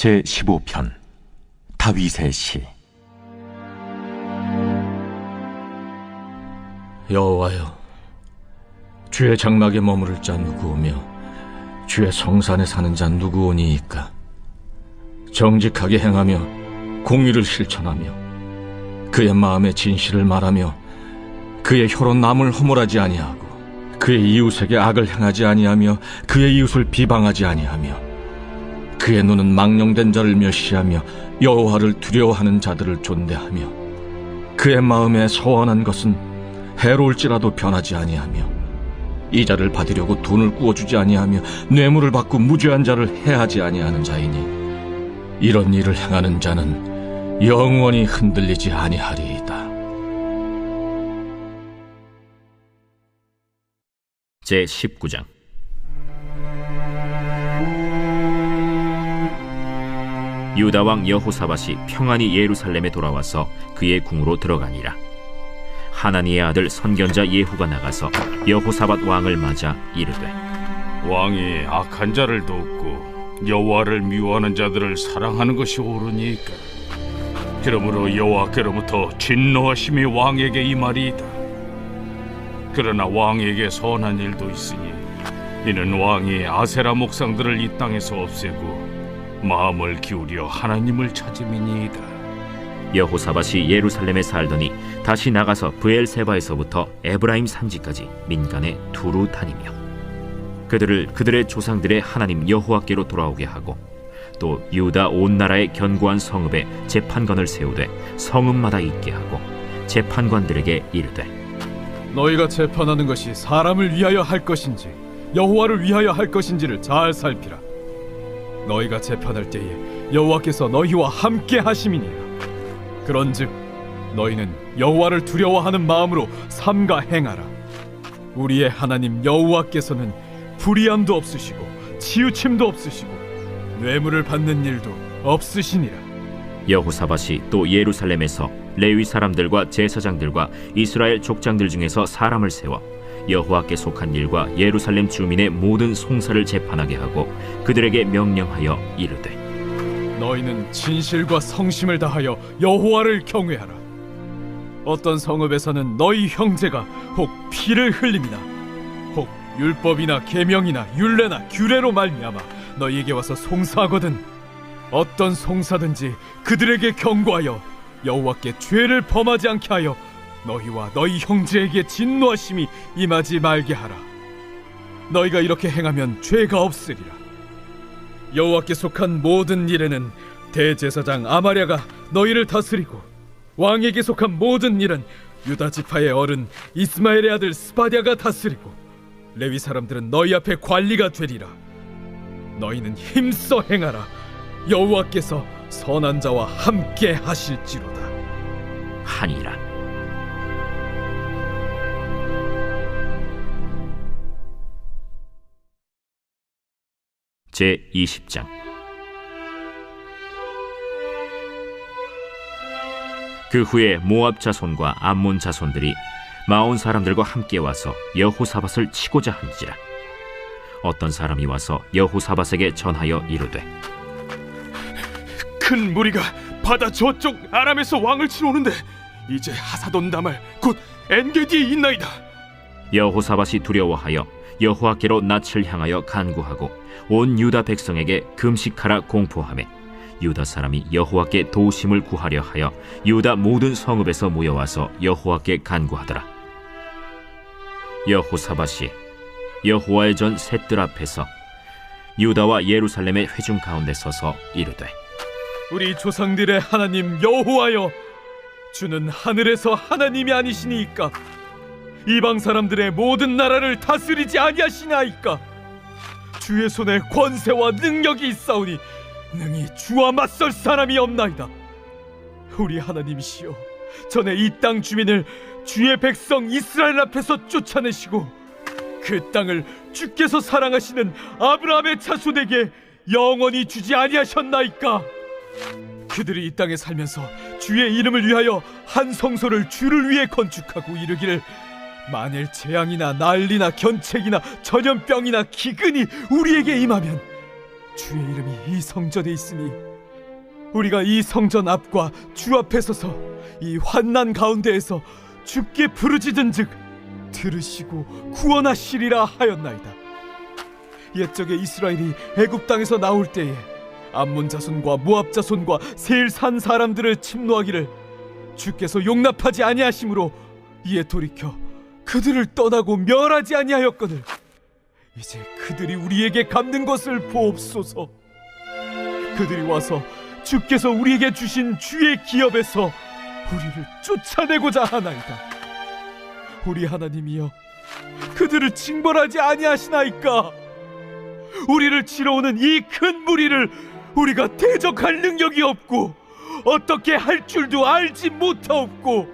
제15편 다윗의 시. 여호와여, 주의 장막에 머무를 자 누구오며 주의 성산에 사는 자 누구오니이까? 정직하게 행하며 공의를 실천하며 그의 마음에 진실을 말하며 그의 혀로 남을 허물하지 아니하고 그의 이웃에게 악을 행하지 아니하며 그의 이웃을 비방하지 아니하며 그의 눈은 망령된 자를 멸시하며 여호와를 두려워하는 자들을 존대하며 그의 마음에 서원한 것은 해로울지라도 변하지 아니하며 이자를 받으려고 돈을 꾸어주지 아니하며 뇌물을 받고 무죄한 자를 해하지 아니하는 자이니 이런 일을 행하는 자는 영원히 흔들리지 아니하리이다. 제19장. 유다 왕 여호사밧이 평안히 예루살렘에 돌아와서 그의 궁으로 들어가니라. 하나니의 아들 선견자 예후가 나가서 여호사밧 왕을 맞아 이르되, 왕이 악한 자를 돕고 여호와를 미워하는 자들을 사랑하는 것이 옳으니까. 그러므로 여호와께로부터 진노하심이 왕에게 임하리이다. 그러나 왕에게 선한 일도 있으니 이는 왕이 아세라 목상들을 이 땅에서 없애고 마음을 기울여 하나님을 찾음이니이다. 여호사밧이 예루살렘에 살더니 다시 나가서 브엘세바에서부터 에브라임 산지까지 민간에 두루 다니며 그들을 그들의 조상들의 하나님 여호와께로 돌아오게 하고 또 유다 온 나라의 견고한 성읍에 재판관을 세우되 성읍마다 있게 하고 재판관들에게 이르되, 너희가 재판하는 것이 사람을 위하여 할 것인지 여호와를 위하여 할 것인지를 잘 살피라. 너희가 재판할 때에 여호와께서 너희와 함께 하심이니라. 그런즉 너희는 여호와를 두려워하는 마음으로 삼가 행하라. 우리의 하나님 여호와께서는 불의함도 없으시고 치우침도 없으시고 뇌물을 받는 일도 없으시니라. 여호사밧이 또 예루살렘에서 레위 사람들과 제사장들과 이스라엘 족장들 중에서 사람을 세워 여호와께 속한 일과 예루살렘 주민의 모든 송사를 재판하게 하고 그들에게 명령하여 이르되, 너희는 진실과 성심을 다하여 여호와를 경외하라. 어떤 성읍에서는 너희 형제가 혹 피를 흘림이나 혹 율법이나 계명이나 율례나 규례로 말미암아 너희에게 와서 송사하거든 어떤 송사든지 그들에게 경고하여 여호와께 죄를 범하지 않게 하여 너희와 너희 형제에게 진노하심이 임하지 말게 하라. 너희가 이렇게 행하면 죄가 없으리라. 여호와께 속한 모든 일에는 대제사장 아마랴가 너희를 다스리고 왕에게 속한 모든 일은 유다 지파의 어른 이스마엘의 아들 스바랴가 다스리고 레위 사람들은 너희 앞에 관리가 되리라. 너희는 힘써 행하라. 여호와께서 선한 자와 함께 하실지로다 하니라. 제20장. 그 후에 모압 자손과 암몬 자손들이 마온 사람들과 함께 와서 여호사밧을 치고자 한지라. 어떤 사람이 와서 여호사밧에게 전하여 이르되, 큰 무리가 바다 저쪽 아람에서 왕을 치러 오는데 이제 하사돈 다말 곧 엔게디에 있나이다. 여호사밧이 두려워하여 여호와께로 낯을 향하여 간구하고 온 유다 백성에게 금식하라 공포하매 유다 사람이 여호와께 도우심을 구하려 하여 유다 모든 성읍에서 모여와서 여호와께 간구하더라. 여호사밧이 여호와의 전 셋들 앞에서 유다와 예루살렘의 회중 가운데 서서 이르되, 우리 조상들의 하나님 여호와여, 주는 하늘에서 하나님이 아니시니이까 이방 사람들의 모든 나라를 다스리지 아니하시나이까. 주의 손에 권세와 능력이 있사오니 능히 주와 맞설 사람이 없나이다. 우리 하나님이시여, 전에 이 땅 주민을 주의 백성 이스라엘 앞에서 쫓아내시고 그 땅을 주께서 사랑하시는 아브라함의 자손에게 영원히 주지 아니하셨나이까. 그들이 이 땅에 살면서 주의 이름을 위하여 한 성소를 주를 위해 건축하고 이르기를, 만일 재앙이나 난리나 견책이나 전염병이나 기근이 우리에게 임하면 주의 이름이 이 성전에 있으니 우리가 이 성전 앞과 주 앞에 서서 이 환난 가운데에서 주께 부르짖은즉 들으시고 구원하시리라 하였나이다. 옛적에 이스라엘이 애굽 땅에서 나올 때에 암몬 자손과 모압 자손과 세일 산 사람들을 침노하기를 주께서 용납하지 아니하심으로 이에 돌이켜 그들을 떠나고 멸하지 아니하였거늘 이제 그들이 우리에게 갚는 것을 보옵소서. 그들이 와서 주께서 우리에게 주신 주의 기업에서 우리를 쫓아내고자 하나이다. 우리 하나님이여, 그들을 징벌하지 아니하시나이까? 우리를 치러 오는 이 큰 무리를 우리가 대적할 능력이 없고 어떻게 할 줄도 알지 못하옵고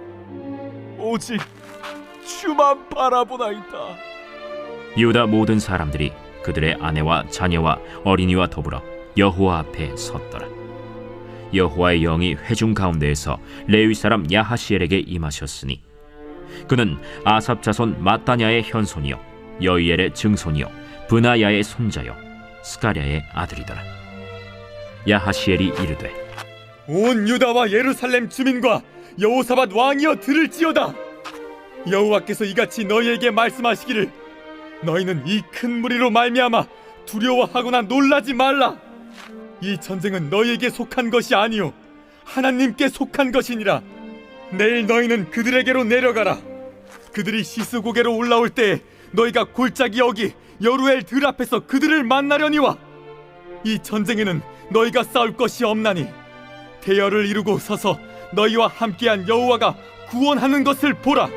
오직 주만 바라보나이다. 유다 모든 사람들이 그들의 아내와 자녀와 어린이와 더불어 여호와 앞에 섰더라. 여호와의 영이 회중 가운데에서 레위 사람 야하시엘에게 임하셨으니 그는 아삽 자손 마따냐의 현손이요 여이엘의 증손이요 브나야의 손자요 스가랴의 아들이더라. 야하시엘이 이르되 온 유다와 예루살렘 주민과 여호사밧 왕이여 들을지어다. 여호와께서 이같이 너희에게 말씀하시기를 너희는 이 큰 무리로 말미암아 두려워하거나 놀라지 말라. 이 전쟁은 너희에게 속한 것이 아니요 하나님께 속한 것이니라. 내일 너희는 그들에게로 내려가라. 그들이 시스고개로 올라올 때에 너희가 골짜기 여기 여루엘 들 앞에서 그들을 만나려니와 이 전쟁에는 너희가 싸울 것이 없나니 대열을 이루고 서서 너희와 함께한 여호와가 구원하는 것을 보라.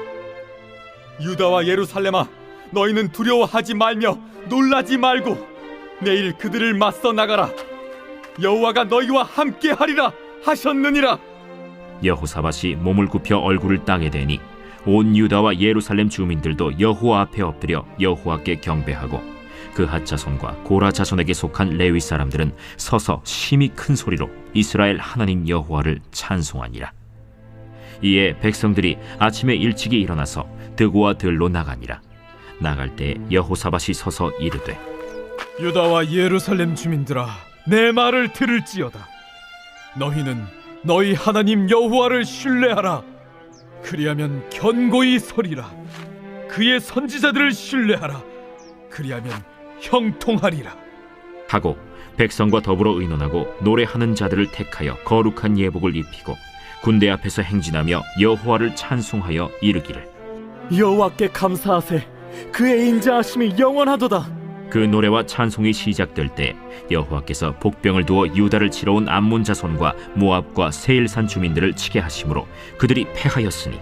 유다와 예루살렘아, 너희는 두려워하지 말며 놀라지 말고 내일 그들을 맞서 나가라. 여호와가 너희와 함께하리라 하셨느니라. 여호사밧이 몸을 굽혀 얼굴을 땅에 대니 온 유다와 예루살렘 주민들도 여호와 앞에 엎드려 여호와께 경배하고 그핫 자손과 고라 자손에게 속한 레위 사람들은 서서 심히 큰 소리로 이스라엘 하나님 여호와를 찬송하니라. 이에 백성들이 아침에 일찍이 일어나서 드고와 들로 나가니라. 나갈 때 여호사밧이 서서 이르되 유다와 예루살렘 주민들아, 내 말을 들을지어다. 너희는 너희 하나님 여호와를 신뢰하라. 그리하면 견고히 서리라. 그의 선지자들을 신뢰하라. 그리하면 형통하리라. 하고 백성과 더불어 의논하고 노래하는 자들을 택하여 거룩한 예복을 입히고 군대 앞에서 행진하며 여호와를 찬송하여 이르기를 여호와께 감사하세. 그의 인자하심이 영원하도다. 그 노래와 찬송이 시작될 때 여호와께서 복병을 두어 유다를 치러 온 암몬 자손과 모압과 세일산 주민들을 치게 하심으로 그들이 패하였으니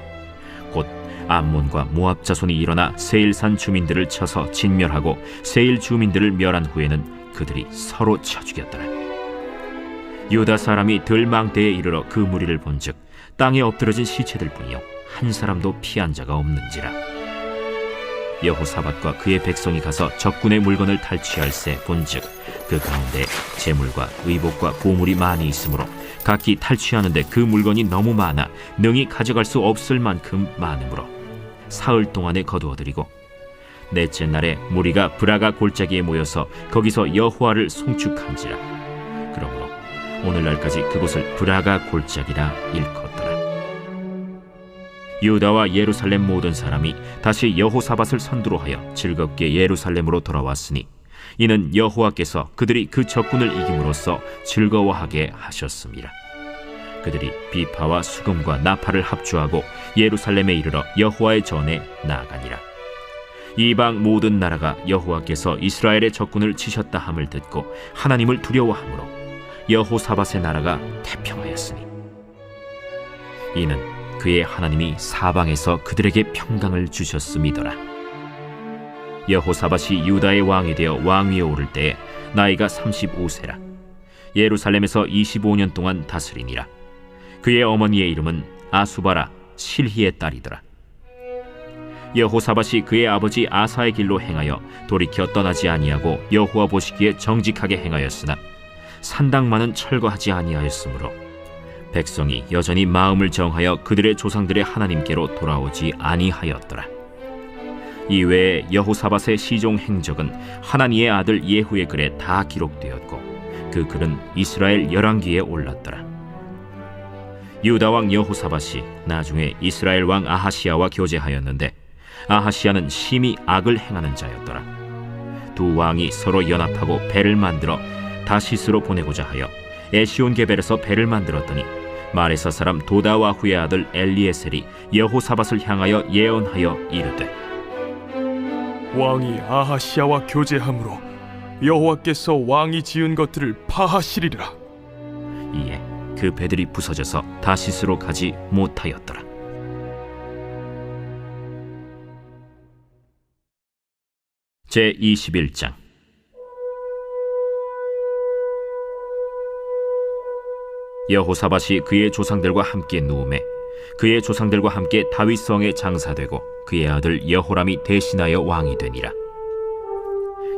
곧 암몬과 모압 자손이 일어나 세일산 주민들을 쳐서 진멸하고 세일 주민들을 멸한 후에는 그들이 서로 쳐 죽였더라. 유다 사람이 들망대에 이르러 그 무리를 본즉 땅에 엎드러진 시체들 뿐이요 한 사람도 피한 자가 없는지라. 여호사밧과 그의 백성이 가서 적군의 물건을 탈취할새 본즉 그 가운데 재물과 의복과 보물이 많이 있으므로 각기 탈취하는데 그 물건이 너무 많아 능히 가져갈 수 없을 만큼 많으므로 사흘 동안에 거두어들이고 넷째 날에 무리가 브라가 골짜기에 모여서 거기서 여호와를 송축한지라. 그러므로 오늘날까지 그곳을 브라가 골짜기라 일컫더라. 유다와 예루살렘 모든 사람이 다시 여호사밧을 선두로 하여 즐겁게 예루살렘으로 돌아왔으니 이는 여호와께서 그들이 그 적군을 이김으로써 즐거워하게 하셨습니다. 그들이 비파와 수금과 나팔을 합주하고 예루살렘에 이르러 여호와의 전에 나아가니라. 이방 모든 나라가 여호와께서 이스라엘의 적군을 치셨다 함을 듣고 하나님을 두려워하므로 여호사밧의 나라가 태평하였으니 이는 그의 하나님이 사방에서 그들에게 평강을 주셨음이더라. 여호사밧이 유다의 왕이 되어 왕위에 오를 때에 나이가 35세라. 예루살렘에서 25년 동안 다스리니라. 그의 어머니의 이름은 아수바라 실히의 딸이더라. 여호사밧이 그의 아버지 아사의 길로 행하여 돌이켜 떠나지 아니하고 여호와 보시기에 정직하게 행하였으나 산당만은 철거하지 아니하였으므로 백성이 여전히 마음을 정하여 그들의 조상들의 하나님께로 돌아오지 아니하였더라. 이외에 여호사밧의 시종 행적은 하나니의 아들 예후의 글에 다 기록되었고 그 글은 이스라엘 열왕기에 올랐더라. 유다 왕 여호사밧이 나중에 이스라엘 왕 아하시야와 교제하였는데 아하시야는 심히 악을 행하는 자였더라. 두 왕이 서로 연합하고 배를 만들어 다시스로 보내고자 하여 에시온게벨에서 배를 만들었더니 마레사 사람 도다와후의 아들 엘리에셀이 여호사밧을 향하여 예언하여 이르되 왕이 아하시야와 교제함으로 여호와께서 왕이 지은 것들을 파하시리라. 이에 그 배들이 부서져서 다시스로 가지 못하였더라. 제21장. 여호사밧이 그의 조상들과 함께 누우매 그의 조상들과 함께 다윗성에 장사되고 그의 아들 여호람이 대신하여 왕이 되니라.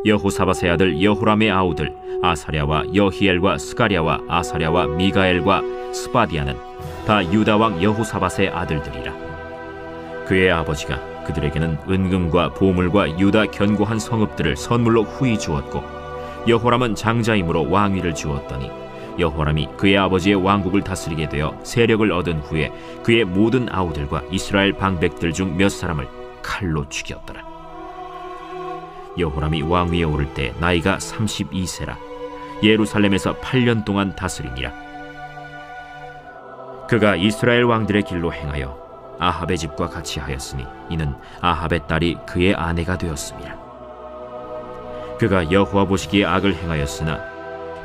여호사밧의 아들 여호람의 아우들 아사랴와 여히엘과 스가랴와 아사랴와 미가엘과 스바디아는 다 유다 왕 여호사밧의 아들들이라. 그의 아버지가 그들에게는 은금과 보물과 유다 견고한 성읍들을 선물로 후히 주었고 여호람은 장자이므로 왕위를 주었더니 여호람이 그의 아버지의 왕국을 다스리게 되어 세력을 얻은 후에 그의 모든 아우들과 이스라엘 방백들 중 몇 사람을 칼로 죽였더라. 여호람이 왕위에 오를 때 나이가 32세라 예루살렘에서 8년 동안 다스리니라. 그가 이스라엘 왕들의 길로 행하여 아합의 집과 같이 하였으니 이는 아합의 딸이 그의 아내가 되었습니다. 그가 여호와 보시기에 악을 행하였으나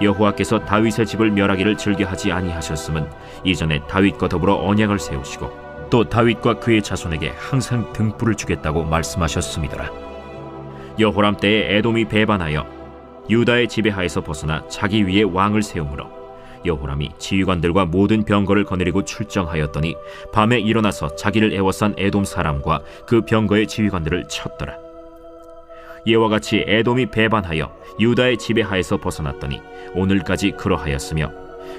여호와께서 다윗의 집을 멸하기를 즐겨하지 아니하셨음은 이전에 다윗과 더불어 언약을 세우시고 또 다윗과 그의 자손에게 항상 등불을 주겠다고 말씀하셨음이더라. 여호람 때에 에돔이 배반하여 유다의 지배하에서 벗어나 자기 위에 왕을 세우므로 여호람이 지휘관들과 모든 병거를 거느리고 출정하였더니 밤에 일어나서 자기를 애워싼 에돔 사람과 그 병거의 지휘관들을 쳤더라. 이와 같이 에돔이 배반하여 유다의 지배하에서 벗어났더니 오늘까지 그러하였으며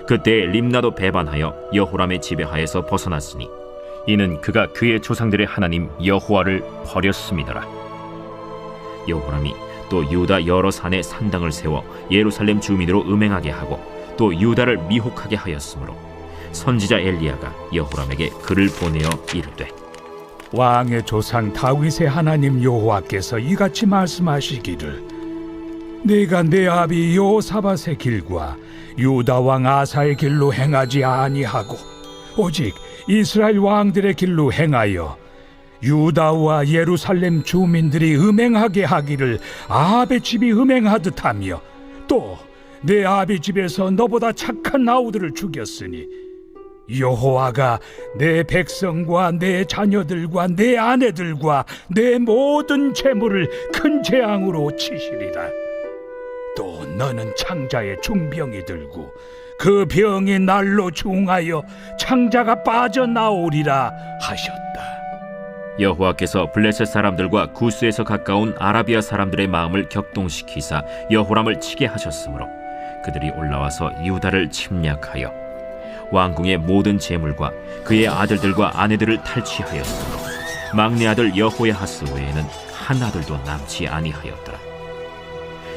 그때 림나도 배반하여 여호람의 지배하에서 벗어났으니 이는 그가 그의 조상들의 하나님 여호와를 버렸음이더라. 여호람이 또 유다 여러 산에 산당을 세워 예루살렘 주민으로 음행하게 하고 또 유다를 미혹하게 하였으므로 선지자 엘리야가 여호람에게 글을 보내어 이르되 왕의 조상 다윗의 하나님 여호와께서 이같이 말씀하시기를 네가 내 아비 여호사밧의 길과 유다 왕 아사의 길로 행하지 아니하고 오직 이스라엘 왕들의 길로 행하여 유다와 예루살렘 주민들이 음행하게 하기를 아합의 집이 음행하듯 하며 또 내 아비 집에서 너보다 착한 아우들을 죽였으니 여호와가 내 백성과 내 자녀들과 내 아내들과 내 모든 재물을 큰 재앙으로 치시리라. 또 너는 창자에 중병이 들고 그 병이 날로 중하여 창자가 빠져나오리라 하셨다. 여호와께서 블레셋 사람들과 구스에서 가까운 아라비아 사람들의 마음을 격동시키사 여호람을 치게 하셨으므로 그들이 올라와서 유다를 침략하여 왕궁의 모든 재물과 그의 아들들과 아내들을 탈취하였으므로 막내 아들 여호야하스 외에는 한 아들도 남지 아니하였더라.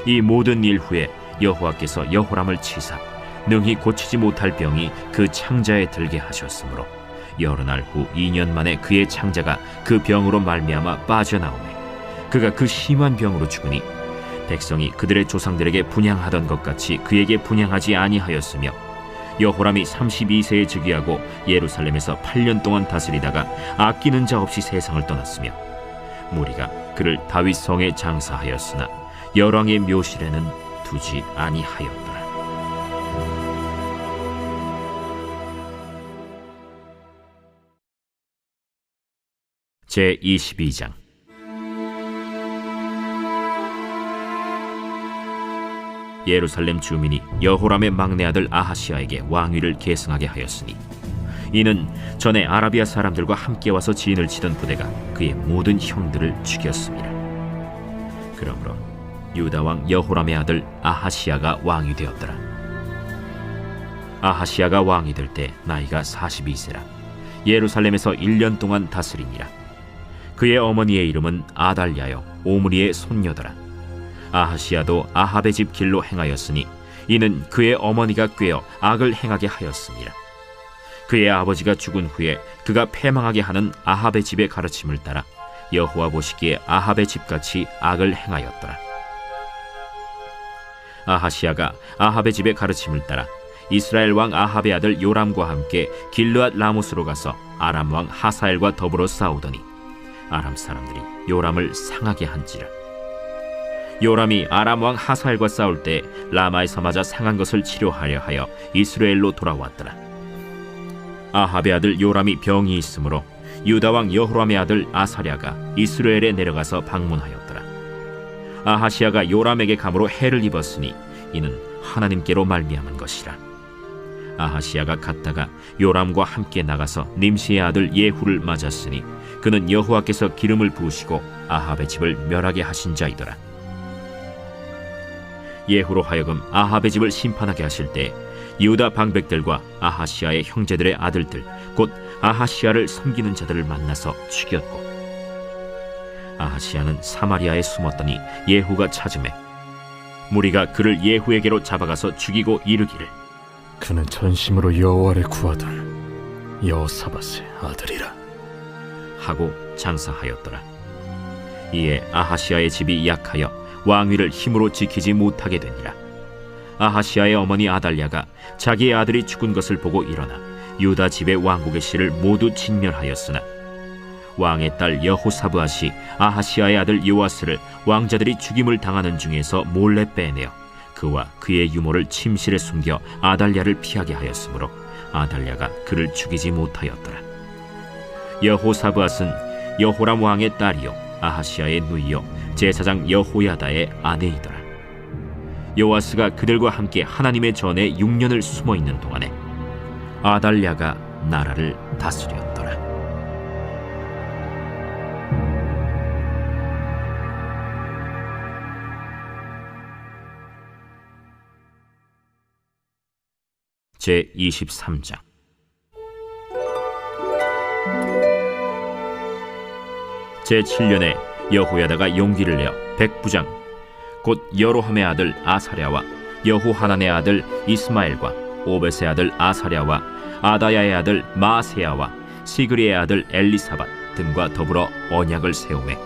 이 모든 일 후에 여호와께서 여호람을 치사 능히 고치지 못할 병이 그 창자에 들게 하셨으므로 여러 날 후 2년 만에 그의 창자가 그 병으로 말미암아 빠져나오매 그가 그 심한 병으로 죽으니 백성이 그들의 조상들에게 분향하던 것 같이 그에게 분향하지 아니하였으며 여호람이 32세에 즉위하고 예루살렘에서 8년 동안 다스리다가 아끼는 자 없이 세상을 떠났으며 무리가 그를 다윗 성에 장사하였으나 열왕의 묘실에는 두지 아니하였더라. 제22장. 예루살렘 주민이 여호람의 막내 아들 아하시야에게 왕위를 계승하게 하였으니 이는 전에 아라비아 사람들과 함께 와서 진을 치던 부대가 그의 모든 형들을 죽였습니다. 그러므로 유다 왕 여호람의 아들 아하시야가 왕이 되었더라. 아하시야가 왕이 될 때 나이가 42세라 예루살렘에서 1년 동안 다스리니라. 그의 어머니의 이름은 아달랴요 오므리의 손녀더라. 아하시야도 아합의 집 길로 행하였으니 이는 그의 어머니가 꾀어 악을 행하게 하였습니다. 그의 아버지가 죽은 후에 그가 패망하게 하는 아합의 집의 가르침을 따라 여호와 보시기에 아합의 집같이 악을 행하였더라. 아하시야가 아합의 집의 가르침을 따라 이스라엘 왕 아합의 아들 요람과 함께 길르앗 라모스로 가서 아람 왕 하사엘과 더불어 싸우더니 아람 사람들이 요람을 상하게 한지라. 요람이 아람 왕 하사엘과 싸울 때 라마에서 맞아 상한 것을 치료하려 하여 이스라엘로 돌아왔더라. 아합의 아들 요람이 병이 있으므로 유다 왕 여호람의 아들 아사랴가 이스라엘에 내려가서 방문하였더라. 아하시야가 요람에게 감으로 해를 입었으니 이는 하나님께로 말미암은 것이라. 아하시야가 갔다가 요람과 함께 나가서 님시의 아들 예후를 맞았으니 그는 여호와께서 기름을 부으시고 아합의 집을 멸하게 하신 자이더라. 예후로 하여금 아합의 집을 심판하게 하실 때 유다 방백들과 아하시야의 형제들의 아들들 곧 아하시야를 섬기는 자들을 만나서 죽였고, 아하시야는 사마리아에 숨었더니 예후가 찾음에 무리가 그를 예후에게로 잡아가서 죽이고 이르기를 그는 전심으로 여호와를 구하던 여호사밧의 아들이라 하고 장사하였더라. 이에 아하시야의 집이 약하여 왕위를 힘으로 지키지 못하게 되니라. 아하시야의 어머니 아달랴가 자기의 아들이 죽은 것을 보고 일어나 유다 집의 왕국의 씨를 모두 진멸하였으나 왕의 딸 여호사브앗이 아하시야의 아들 요아스를 왕자들이 죽임을 당하는 중에서 몰래 빼내어 그와 그의 유모를 침실에 숨겨 아달랴를 피하게 하였으므로 아달랴가 그를 죽이지 못하였더라. 여호사브앗은 여호람 왕의 딸이요 아하시야의 누이요 제사장 여호야다의 아내이더라. 요아스가 그들과 함께 하나님의 전에 6년을 숨어 있는 동안에 아달랴가 나라를 다스렸더라. 제 23장. 제 7년에 여호야다가 용기를 내어 백부장 곧 여로함의 아들 아사랴와 여호하난의 아들 이스마엘과 오벳의 아들 아사랴와 아다야의 아들 마세야와 시그리의 아들 엘리사밧 등과 더불어 언약을 세우매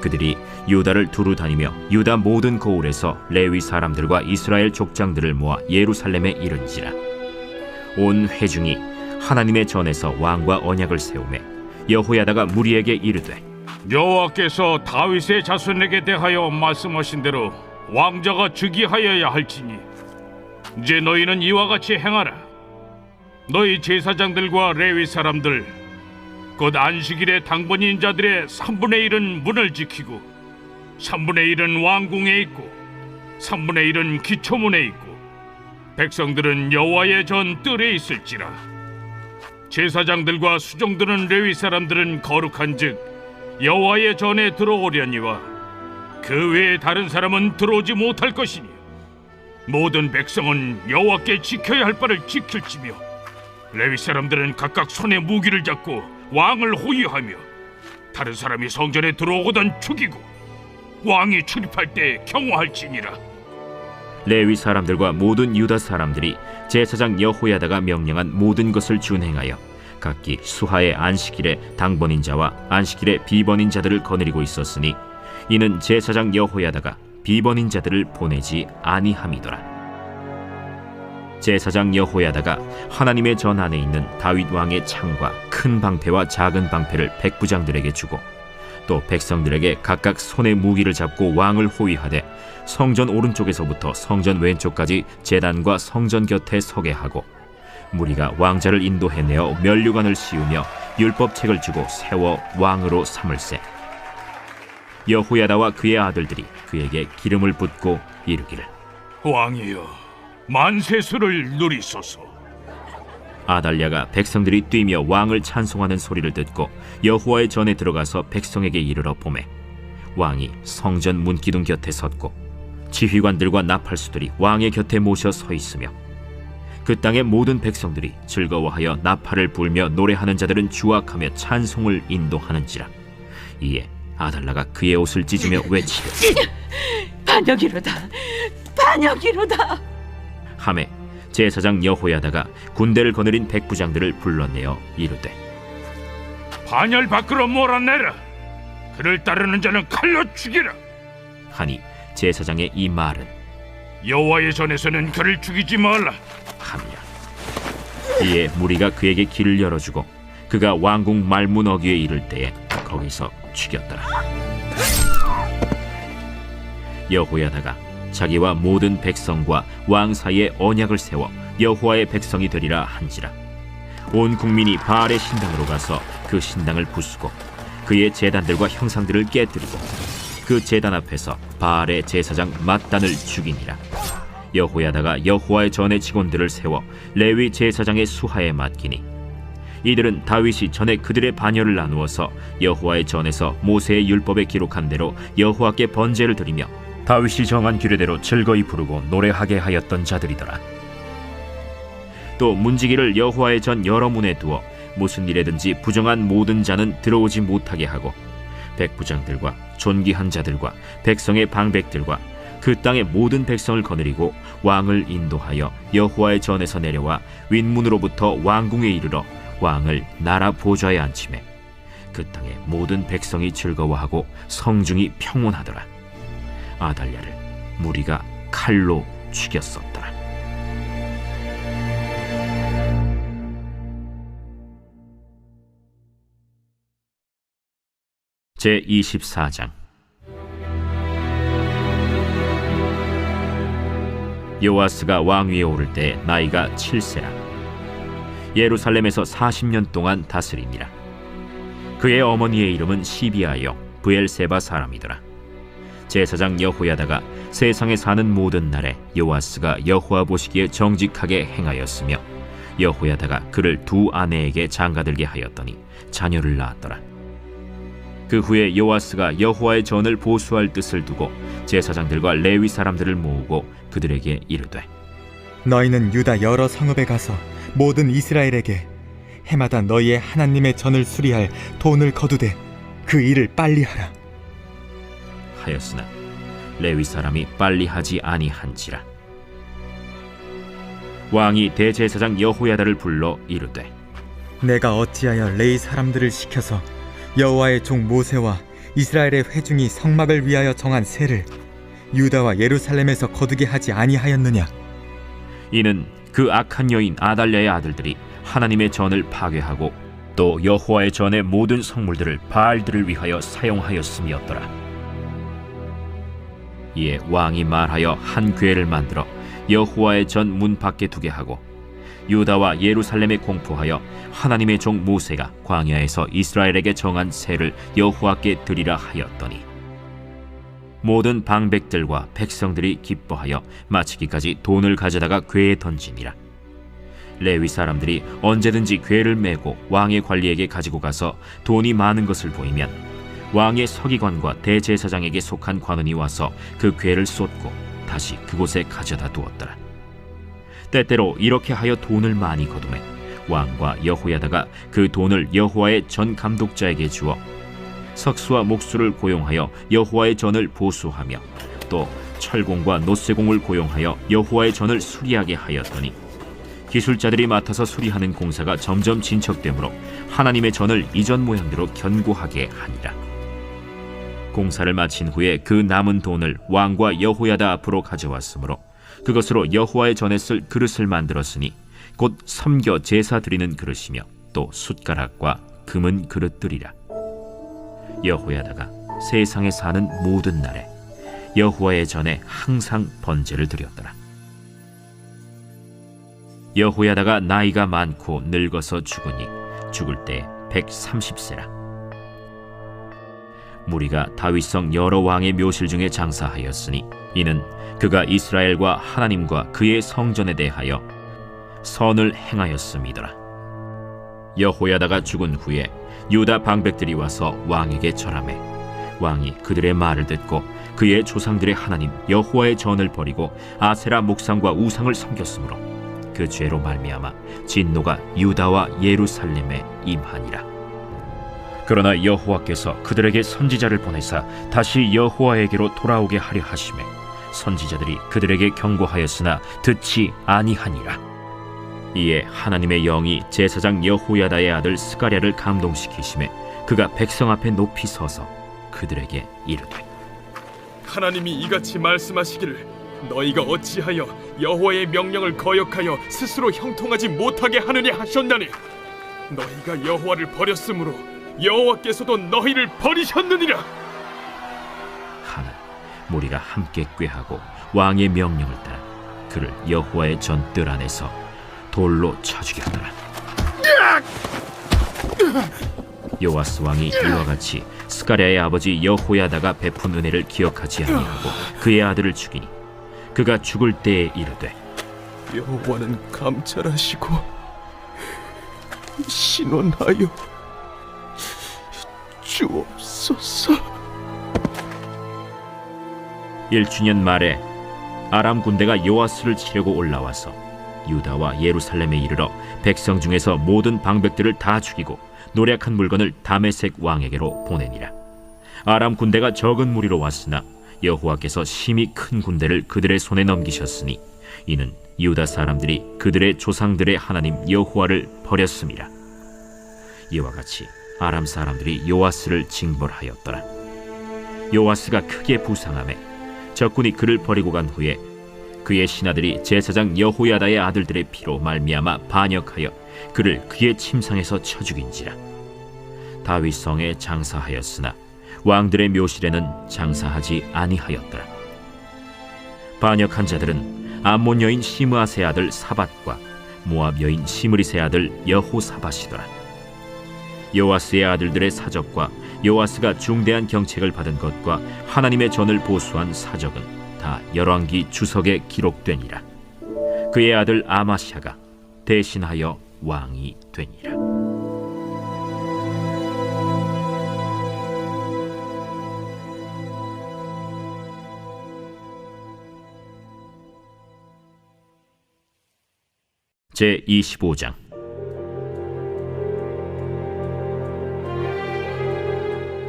그들이 유다를 두루 다니며 유다 모든 고을에서 레위 사람들과 이스라엘 족장들을 모아 예루살렘에 이른지라. 온 회중이 하나님의 전에서 왕과 언약을 세우매 여호야다가 무리에게 이르되 여호와께서 다윗의 자손에게 대하여 말씀하신 대로 왕자가 즉위하여야 할지니 이제 너희는 이와 같이 행하라. 너희 제사장들과 레위 사람들 곧 안식일의 당번인 자들의 3분의 1은 문을 지키고 3분의 1은 왕궁에 있고 3분의 1은 기초문에 있고 백성들은 여호와의 전 뜰에 있을지라. 제사장들과 수종드는 레위 사람들은 거룩한즉 여호와의 전에 들어오려니와 그 외에 다른 사람은 들어오지 못할 것이니 모든 백성은 여호와께 지켜야 할 바를 지킬지며 레위 사람들은 각각 손에 무기를 잡고 왕을 호위하며 다른 사람이 성전에 들어오거든 죽이고 왕이 출입할 때 경호할지니라. 레위 사람들과 모든 유다 사람들이 제사장 여호야다가 명령한 모든 것을 준행하여 각기 수하의 안식일에 당번인 자와 안식일에 비번인 자들을 거느리고 있었으니 이는 제사장 여호야다가 비번인 자들을 보내지 아니함이더라. 제사장 여호야다가 하나님의 전 안에 있는 다윗 왕의 창과 큰 방패와 작은 방패를 백부장들에게 주고 또 백성들에게 각각 손에 무기를 잡고 왕을 호위하되 성전 오른쪽에서부터 성전 왼쪽까지 제단과 성전 곁에 서게 하고 무리가 왕자를 인도해내어 면류관을 씌우며 율법책을 주고 세워 왕으로 삼을세. 여호야다와 그의 아들들이 그에게 기름을 붓고 이르기를 왕이여 만세수를 누리소서. 아달랴가 백성들이 뛰며 왕을 찬송하는 소리를 듣고 여호와의 전에 들어가서 백성에게 이르러 보매 왕이 성전 문기둥 곁에 섰고 지휘관들과 나팔수들이 왕의 곁에 모셔 서 있으며 그 땅의 모든 백성들이 즐거워하여 나팔을 불며 노래하는 자들은 주악하며 찬송을 인도하는지라. 이에 아달랴가 그의 옷을 찢으며 외치되 반역이로다, 반역이로다 하매 제사장 여호야다가 군대를 거느린 백부장들을 불러내어 이르되 반열 밖으로 몰아내라. 그를 따르는 자는 칼로 죽이라. 하니 제사장의 이 말은 여호와의 전에서는 그를 죽이지 말라 함이라. 이에 무리가 그에게 길을 열어주고 그가 왕궁 말문 어귀에 이를 때에 거기서 죽였더라. 여호야다가 자기와 모든 백성과 왕 사이에 언약을 세워 여호와의 백성이 되리라 한지라. 온 국민이 바알의 신당으로 가서 그 신당을 부수고 그의 제단들과 형상들을 깨뜨리고 그 제단 앞에서 바알의 제사장 맏단을 죽이니라. 여호야다가 여호와의 전의 직원들을 세워 레위 제사장의 수하에 맡기니 이들은 다윗이 전에 그들의 반열을 나누어서 여호와의 전에서 모세의 율법에 기록한 대로 여호와께 번제를 드리며 다윗이 정한 규례대로 즐거이 부르고 노래하게 하였던 자들이더라. 또 문지기를 여호와의 전 여러 문에 두어 무슨 일에든지 부정한 모든 자는 들어오지 못하게 하고 백부장들과 존귀한 자들과 백성의 방백들과 그 땅의 모든 백성을 거느리고 왕을 인도하여 여호와의 전에서 내려와 윗문으로부터 왕궁에 이르러 왕을 나라 보좌에 앉히매 그 땅의 모든 백성이 즐거워하고 성중이 평온하더라. 아달랴를 무리가 칼로 죽였었더라. 제24장. 요아스가 왕위에 오를 때 나이가 7세라. 예루살렘에서 40년 동안 다스리니라. 그의 어머니의 이름은 시비아여 브엘세바 사람이더라. 제사장 여호야다가 세상에 사는 모든 날에 요아스가 여호와 보시기에 정직하게 행하였으며 여호야다가 그를 두 아내에게 장가들게 하였더니 자녀를 낳았더라. 그 후에 요아스가 여호와의 전을 보수할 뜻을 두고 제사장들과 레위 사람들을 모으고 그들에게 이르되 너희는 유다 여러 성읍에 가서 모든 이스라엘에게 해마다 너희의 하나님의 전을 수리할 돈을 거두되 그 일을 빨리 하라 하였으나 레위 사람이 빨리 하지 아니한지라. 왕이 대제사장 여호야다를 불러 이르되 내가 어찌하여 레위 사람들을 시켜서 여호와의 종 모세와 이스라엘의 회중이 성막을 위하여 정한 세를 유다와 예루살렘에서 거두게 하지 아니하였느냐. 이는 그 악한 여인 아달랴의 아들들이 하나님의 전을 파괴하고 또 여호와의 전의 모든 성물들을 바알들을 위하여 사용하였음이었더라. 이에 왕이 말하여 한 궤를 만들어 여호와의 전 문 밖에 두게 하고 유다와 예루살렘에 공포하여 하나님의 종 모세가 광야에서 이스라엘에게 정한 세를 여호와께 드리라 하였더니 모든 방백들과 백성들이 기뻐하여 마치기까지 돈을 가져다가 궤에 던지니라. 레위 사람들이 언제든지 궤를 메고 왕의 관리에게 가지고 가서 돈이 많은 것을 보이면 왕의 서기관과 대제사장에게 속한 관원이 와서 그 궤를 쏟고 다시 그곳에 가져다 두었더라. 때때로 이렇게 하여 돈을 많이 거두매 왕과 여호야다가 그 돈을 여호와의 전 감독자에게 주어 석수와 목수를 고용하여 여호와의 전을 보수하며 또 철공과 노쇠공을 고용하여 여호와의 전을 수리하게 하였더니 기술자들이 맡아서 수리하는 공사가 점점 진척되므로 하나님의 전을 이전 모양대로 견고하게 하니라. 공사를 마친 후에 그 남은 돈을 왕과 여호야다 앞으로 가져왔으므로 그것으로 여호와의 전에 쓸 그릇을 만들었으니 곧 섬겨 제사 드리는 그릇이며 또 숟가락과 금은 그릇들이라. 여호야다가 세상에 사는 모든 날에 여호와의 전에 항상 번제를 드렸더라. 여호야다가 나이가 많고 늙어서 죽으니 죽을 때 130세라. 무리가 다윗성 여러 왕의 묘실 중에 장사하였으니 이는 그가 이스라엘과 하나님과 그의 성전에 대하여 선을 행하였음이더라. 여호야다가 죽은 후에 유다 방백들이 와서 왕에게 절하매 왕이 그들의 말을 듣고 그의 조상들의 하나님 여호와의 전을 버리고 아세라 목상과 우상을 섬겼으므로 그 죄로 말미암아 진노가 유다와 예루살렘에 임하니라. 그러나 여호와께서 그들에게 선지자를 보내사 다시 여호와에게로 돌아오게 하려 하시매 선지자들이 그들에게 경고하였으나 듣지 아니하니라. 이에 하나님의 영이 제사장 여호야다의 아들 스가랴를 감동시키심에 그가 백성 앞에 높이 서서 그들에게 이르되 하나님이 이같이 말씀하시기를 너희가 어찌하여 여호와의 명령을 거역하여 스스로 형통하지 못하게 하느냐 하셨나니 너희가 여호와를 버렸으므로 여호와께서도 너희를 버리셨느니라. 하는 무리가 함께 꾀하고 왕의 명령을 따라 그를 여호와의 전뜰 안에서 돌로 쳐 죽였더라. 요아스 왕이 이와 같이 스가랴의 아버지 여호야다가 베푼 은혜를 기억하지 아니하고 그의 아들을 죽이니 그가 죽을 때에 이르되 여호와는 감찰하시고 신원하여 주옵소서. 1주년 말에 아람 군대가 요아스를 치려고 올라와서 유다와 예루살렘에 이르러 백성 중에서 모든 방백들을 다 죽이고 노략한 물건을 다메섹 왕에게로 보내니라. 아람 군대가 적은 무리로 왔으나 여호와께서 심히 큰 군대를 그들의 손에 넘기셨으니 이는 유다 사람들이 그들의 조상들의 하나님 여호와를 버렸음이라. 이와 같이 아람 사람들이 요아스를 징벌하였더라. 요아스가 크게 부상하매 적군이 그를 버리고 간 후에 그의 신하들이 제사장 여호야다의 아들들의 피로 말미암아 반역하여 그를 그의 침상에서 쳐 죽인지라. 다윗 성에 장사하였으나 왕들의 묘실에는 장사하지 아니하였더라. 반역한 자들은 암몬 여인 시므아세 아들 사밧과 모압 여인 시므리세 아들 여호사밧이더라. 요아스의 아들들의 사적과 요아스가 중대한 경책을 받은 것과 하나님의 전을 보수한 사적은 다 열왕기 주석에 기록되니라. 그의 아들 아마샤가 대신하여 왕이 되니라. 제25장.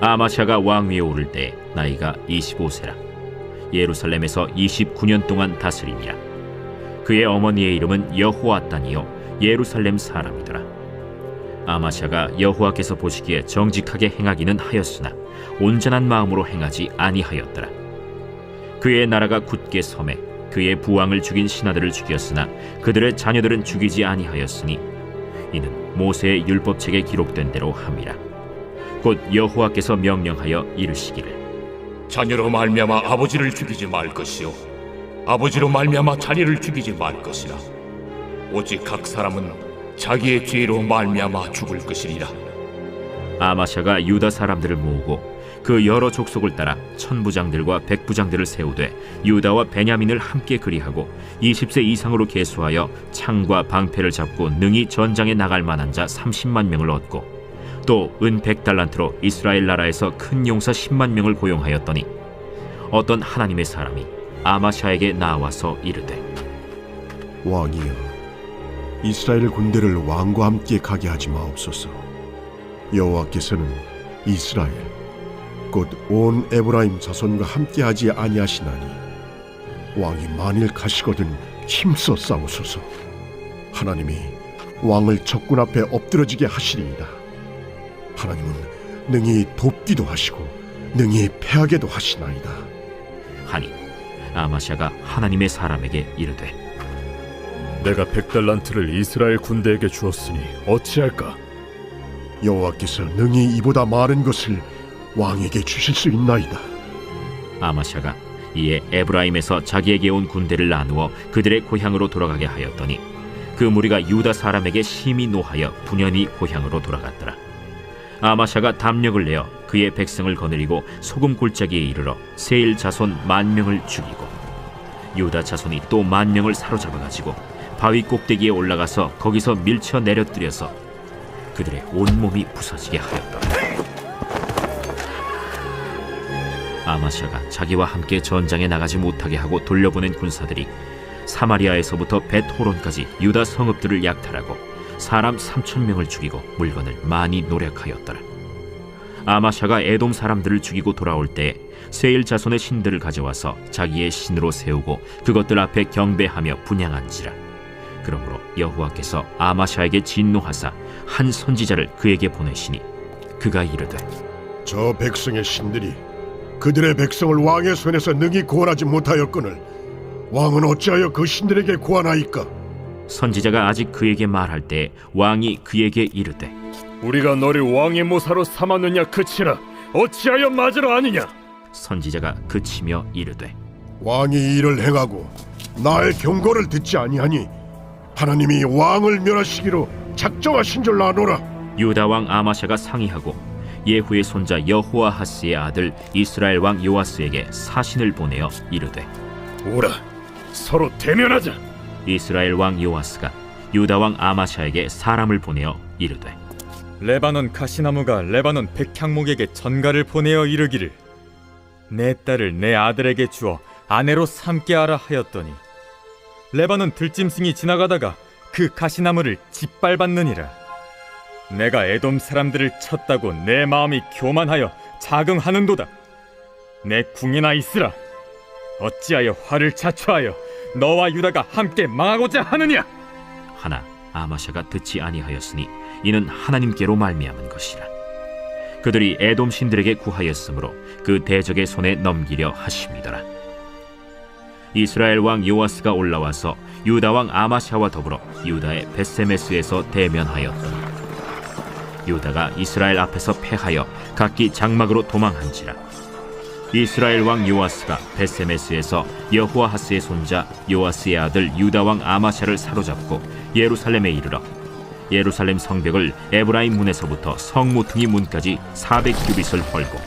아마샤가 왕위에 오를 때 나이가 25세라. 예루살렘에서 29년 동안 다스리니라. 그의 어머니의 이름은 여호아단이요 예루살렘 사람이더라. 아마샤가 여호와께서 보시기에 정직하게 행하기는 하였으나 온전한 마음으로 행하지 아니하였더라. 그의 나라가 굳게 섬에 그의 부왕을 죽인 신하들을 죽였으나 그들의 자녀들은 죽이지 아니하였으니 이는 모세의 율법책에 기록된 대로 함이라. 곧 여호와께서 명령하여 이르시기를 자녀로 말미암아 아버지를 죽이지 말 것이요 아버지로 말미암아 자녀를 죽이지 말 것이라. 오직 각 사람은 자기의 죄로 말미암아 죽을 것이리라. 아마샤가 유다 사람들을 모으고 그 여러 족속을 따라 천부장들과 백부장들을 세우되 유다와 베냐민을 함께 그리하고 20세 이상으로 계수하여 창과 방패를 잡고 능히 전장에 나갈 만한 자 30만 명을 얻고 또 은 100달란트로 이스라엘 나라에서 큰 용사 10만 명을 고용하였더니 어떤 하나님의 사람이 아마샤에게 나와서 이르되 왕이여, 이스라엘 군대를 왕과 함께 가게 하지 마옵소서. 여호와께서는 이스라엘 곧 온 에브라임 자손과 함께하지 아니하시나니 왕이 만일 가시거든 힘써 싸우소서. 하나님이 왕을 적군 앞에 엎드러지게 하시리이다. 하나님은 능히 돕기도 하시고 능히 패하게도 하시나이다 하니 아마샤가 하나님의 사람에게 이르되 내가 100달란트를 이스라엘 군대에게 주었으니 어찌할까? 여호와께서 능히 이보다 많은 것을 왕에게 주실 수 있나이다. 아마샤가 이에 에브라임에서 자기에게 온 군대를 나누어 그들의 고향으로 돌아가게 하였더니 그 무리가 유다 사람에게 심히 노하여 분연히 고향으로 돌아갔더라. 아마샤가 담력을 내어 그의 백성을 거느리고 소금 골짜기에 이르러 세일 자손 10,000명을 죽이고 유다 자손이 또 10,000명을 사로잡아가지고 바위 꼭대기에 올라가서 거기서 밀쳐 내려뜨려서 그들의 온몸이 부서지게 하였더라. 아마샤가 자기와 함께 전장에 나가지 못하게 하고 돌려보낸 군사들이 사마리아에서부터 벳호론까지 유다 성읍들을 약탈하고 사람 3,000명을 죽이고 물건을 많이 노략하였더라. 아마샤가 에돔 사람들을 죽이고 돌아올 때 세일 자손의 신들을 가져와서 자기의 신으로 세우고 그것들 앞에 경배하며 분향한지라. 그러므로 여호와께서 아마샤에게 진노하사 한 선지자를 그에게 보내시니 그가 이르되 저 백성의 신들이 그들의 백성을 왕의 손에서 능히 구원하지 못하였거늘 왕은 어찌하여 그 신들에게 구하나이까? 선지자가 아직 그에게 말할 때 왕이 그에게 이르되 우리가 너를 왕의 모사로 삼았느냐 그치라 어찌하여 맞으라 하느냐? 선지자가 그치며 이르되 왕이 이를 행하고 나의 경고를 듣지 아니하니 하나님이 왕을 멸하시기로 작정하신 줄 아노라. 유다 왕 아마샤가 상의하고 예후의 손자 여호아하스의 아들 이스라엘 왕 요아스에게 사신을 보내어 이르되 오라 서로 대면하자. 이스라엘 왕 요아스가 유다 왕 아마샤에게 사람을 보내어 이르되 레바논 가시나무가 레바논 백향목에게 전가를 보내어 이르기를 내 딸을 내 아들에게 주어 아내로 삼게 하라 하였더니 레바논 들짐승이 지나가다가 그 가시나무를 짓밟았느니라. 내가 에돔 사람들을 쳤다고 내 마음이 교만하여 자긍하는도다. 내 궁이나 있으라. 어찌하여 화를 자초하여 너와 유다가 함께 망하고자 하느냐? 하나 아마샤가 듣지 아니하였으니 이는 하나님께로 말미암은 것이라. 그들이 에돔 신들에게 구하였으므로 그 대적의 손에 넘기려 하심이더라. 이스라엘 왕 요아스가 올라와서 유다 왕 아마샤와 더불어 유다의 벳세메스에서 대면하였더니 유다가 이스라엘 앞에서 패하여 각기 장막으로 도망한지라. 이스라엘 왕 요아스가 벳세메스에서 여호아하스의 손자 요아스의 아들 유다 왕 아마샤를 사로잡고 예루살렘에 이르러 예루살렘 성벽을 에브라임 문에서부터 성모퉁이 문까지 400규빗을 헐고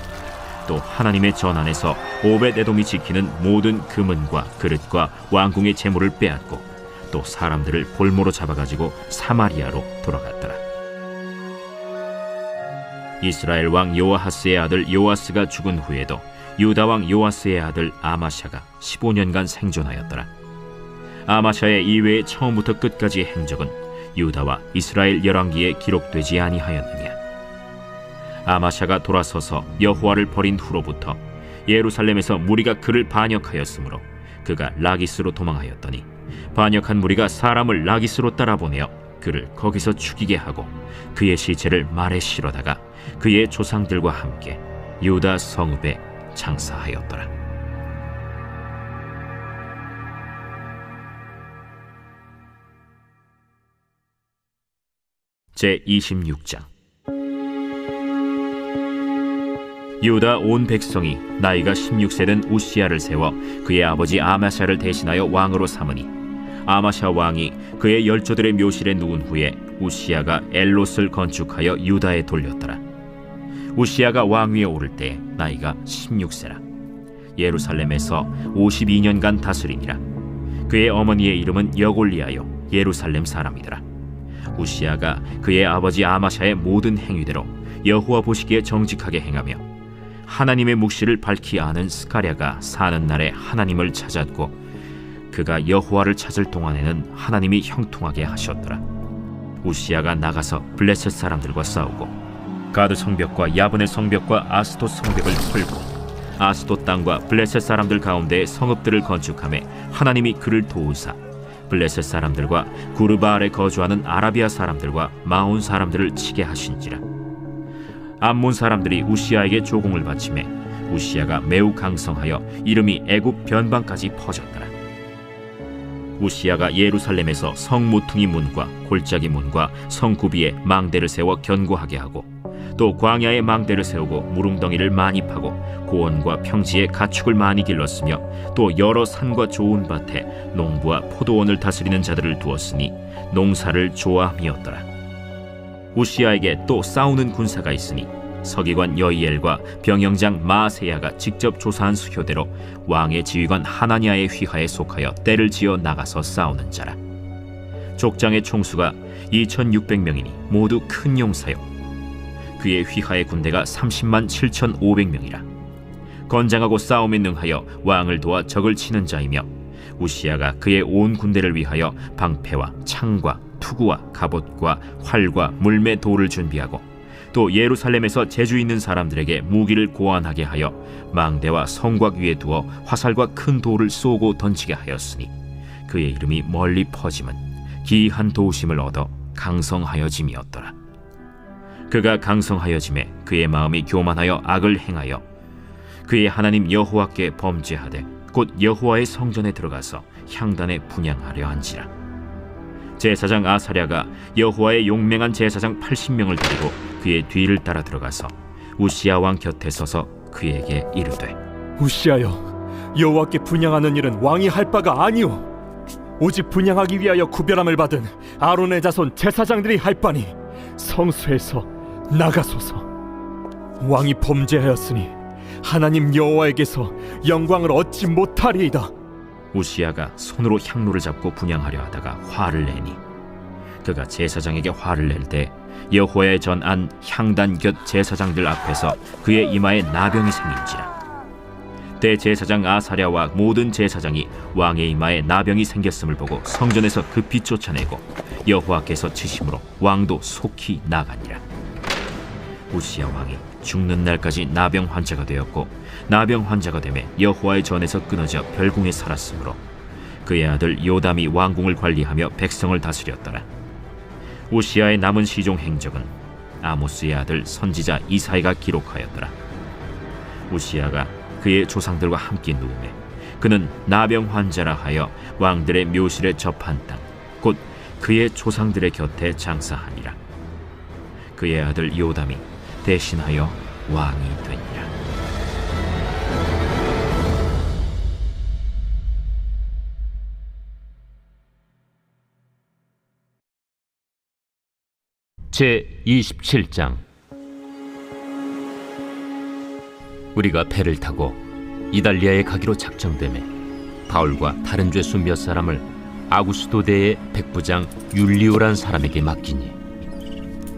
또 하나님의 전 안에서 오벳에돔이 지키는 모든 금은과 그릇과 왕궁의 재물을 빼앗고 또 사람들을 볼모로 잡아가지고 사마리아로 돌아갔더라. 이스라엘 왕 요아하스의 아들 요아스가 죽은 후에도 유다 왕 요아스의 아들 아마샤가 15년간 생존하였더라. 아마샤의 이외의 처음부터 끝까지의 행적은 유다와 이스라엘 열왕기에 기록되지 아니하였느냐. 아마샤가 돌아서서 여호와를 버린 후로부터 예루살렘에서 무리가 그를 반역하였으므로 그가 라기스로 도망하였더니 반역한 무리가 사람을 라기스로 따라보내어 그를 거기서 죽이게 하고 그의 시체를 말에 실어다가 그의 조상들과 함께 유다 성읍에 장사하였더라. 제26장. 유다 온 백성이 나이가 16세 된 우시야를 세워 그의 아버지 아마샤를 대신하여 왕으로 삼으니 아마샤 왕이 그의 열조들의 묘실에 누운 후에 우시야가 엘롯을 건축하여 유다에 돌렸더라. 우시야가 왕위에 오를 때 나이가 16세라. 예루살렘에서 52년간 다스리니라. 그의 어머니의 이름은 여골리아요 예루살렘 사람이더라. 우시야가 그의 아버지 아마샤의 모든 행위대로 여호와 보시기에 정직하게 행하며 하나님의 묵시를 밝히 아는 스가랴가 사는 날에 하나님을 찾았고 그가 여호와를 찾을 동안에는 하나님이 형통하게 하셨더라. 우시야가 나가서 블레셋 사람들과 싸우고 가드 성벽과 야브네 성벽과 아스돗 성벽을 헐고 아스돗 땅과 블레셋 사람들 가운데 성읍들을 건축하며 하나님이 그를 도우사 블레셋 사람들과 구르바알에 거주하는 아라비아 사람들과 마온 사람들을 치게 하신지라. 암몬 사람들이 우시야에게 조공을 바치매 우시야가 매우 강성하여 이름이 애굽 변방까지 퍼졌더라. 우시야가 예루살렘에서 성모퉁이 문과 골짜기 문과 성구비에 망대를 세워 견고하게 하고 또 광야에 망대를 세우고 무릉덩이를 많이 파고 고원과 평지에 가축을 많이 길렀으며 또 여러 산과 좋은 밭에 농부와 포도원을 다스리는 자들을 두었으니 농사를 좋아함이었더라. 우시야에게 또 싸우는 군사가 있으니 서기관 여이엘과 병영장 마아세야가 직접 조사한 수효대로 왕의 지휘관 하나냐의 휘하에 속하여 떼를 지어 나가서 싸우는 자라. 족장의 총수가 2600명이니 모두 큰 용사요 그의 휘하의 군대가 30만 7,500명이라. 건장하고 싸움에 능하여 왕을 도와 적을 치는 자이며 우시야가 그의 온 군대를 위하여 방패와 창과 투구와 갑옷과 활과 물매 돌을 준비하고 또 예루살렘에서 재주 있는 사람들에게 무기를 고안하게 하여 망대와 성곽 위에 두어 화살과 큰 돌을 쏘고 던지게 하였으니 그의 이름이 멀리 퍼짐은 기이한 도우심을 얻어 강성하여짐이었더라. 그가 강성하여짐에 그의 마음이 교만하여 악을 행하여 그의 하나님 여호와께 범죄하되 곧 여호와의 성전에 들어가서 향단에 분향하려 한지라. 제사장 아사랴가 여호와의 용맹한 제사장 80명을 데리고 그의 뒤를 따라 들어가서 우시야 왕 곁에 서서 그에게 이르되, 우시하여, 여호와께 분향하는 일은 왕이 할 바가 아니오. 오직 분향하기 위하여 구별함을 받은 아론의 자손 제사장들이 할 바니 성소에서 나가소서. 왕이 범죄하였으니 하나님 여호와에게서 영광을 얻지 못하리이다. 우시야가 손으로 향로를 잡고 분향하려 하다가 화를 내니 그가 제사장에게 화를 낼 때 여호와의 전 안 향단 곁 제사장들 앞에서 그의 이마에 나병이 생긴지라. 대제사장 아사랴와 모든 제사장이 왕의 이마에 나병이 생겼음을 보고 성전에서 급히 쫓아내고 여호와께서 치심으로 왕도 속히 나가니라. 우시야 왕이 죽는 날까지 나병 환자가 되었고 나병 환자가 되매 여호와의 전에서 끊어져 별궁에 살았으므로 그의 아들 요담이 왕궁을 관리하며 백성을 다스렸더라. 우시야의 남은 시종 행적은 아모스의 아들 선지자 이사야가 기록하였더라. 우시야가 그의 조상들과 함께 누우매 그는 나병 환자라 하여 왕들의 묘실에 접한 땅 곧 그의 조상들의 곁에 장사하니라. 그의 아들 요담이 대신하여 왕이 되니라. 제27장. 우리가 배를 타고 이달리아에 가기로 작정되매 바울과 다른 죄수 몇 사람을 아구스도대의 백부장 율리오란 사람에게 맡기니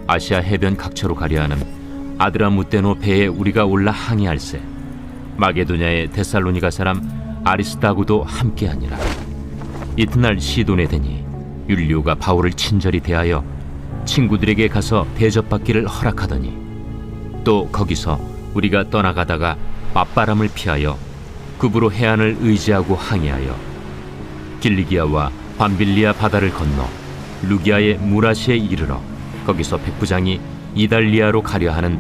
아시아 해변 각처로 가려 하는 아드라무테노 배에 우리가 올라 항해할세 마게도냐의 데살로니가 사람 아리스다고도 함께하니라. 이튿날 시돈에 되니 율리오가 바울을 친절히 대하여 친구들에게 가서 대접받기를 허락하더니 또 거기서 우리가 떠나가다가 맞바람을 피하여 급으로 해안을 의지하고 항해하여 길리기아와 밤빌리아 바다를 건너 루기아의 무라시에 이르러 거기서 백부장이 이달리아로 가려 하는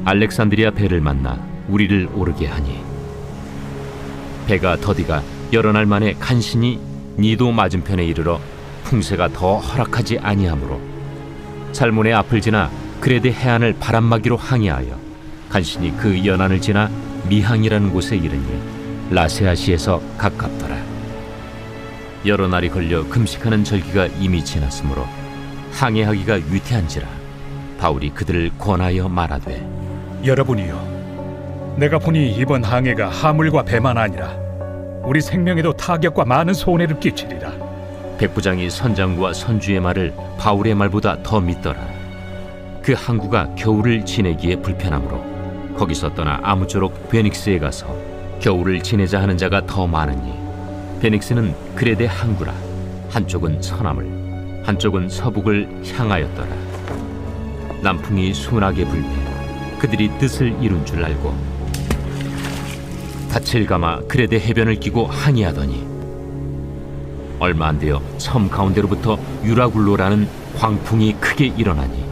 알렉산드리아 배를 만나 우리를 오르게 하니 배가 더디가 여러 날 만에 간신히 니도 맞은편에 이르러 풍세가 더 허락하지 아니하므로 살몬의 앞을 지나 그레데 해안을 바람막이로 항해하여 간신히 그 연안을 지나 미항이라는 곳에 이르니 라세아시에서 가깝더라. 여러 날이 걸려 금식하는 절기가 이미 지났으므로 항해하기가 위태한지라 바울이 그들을 권하여 말하되, 여러분이여, 내가 보니 이번 항해가 하물과 배만 아니라 우리 생명에도 타격과 많은 손해를 끼치리라. 백부장이 선장과 선주의 말을 바울의 말보다 더 믿더라. 그 항구가 겨울을 지내기에 불편하므로 거기서 떠나 아무쪼록 베닉스에 가서 겨울을 지내자 하는 자가 더 많으니 베닉스는 그레데 항구라. 한쪽은 서남을 한쪽은 서북을 향하였더라. 남풍이 순하게 불매 그들이 뜻을 이룬 줄 알고 닻을 감아 그레데 해변을 끼고 항해하더니 얼마 안 되어 섬 가운데로부터 유라굴로라는 광풍이 크게 일어나니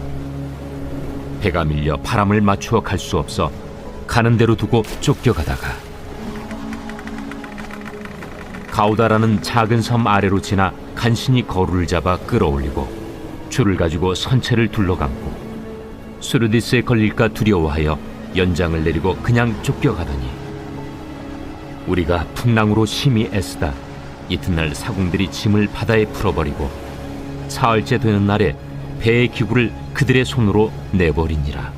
배가 밀려 바람을 맞추어 갈 수 없어 가는 대로 두고 쫓겨가다가 가우다라는 작은 섬 아래로 지나 간신히 거루를 잡아 끌어올리고 줄을 가지고 선체를 둘러감고 수르디스에 걸릴까 두려워하여 연장을 내리고 그냥 쫓겨가더니 우리가 풍랑으로 심히 애쓰다 이튿날 사공들이 짐을 바다에 풀어버리고 사흘째 되는 날에 배의 기구를 그들의 손으로 내버리니라.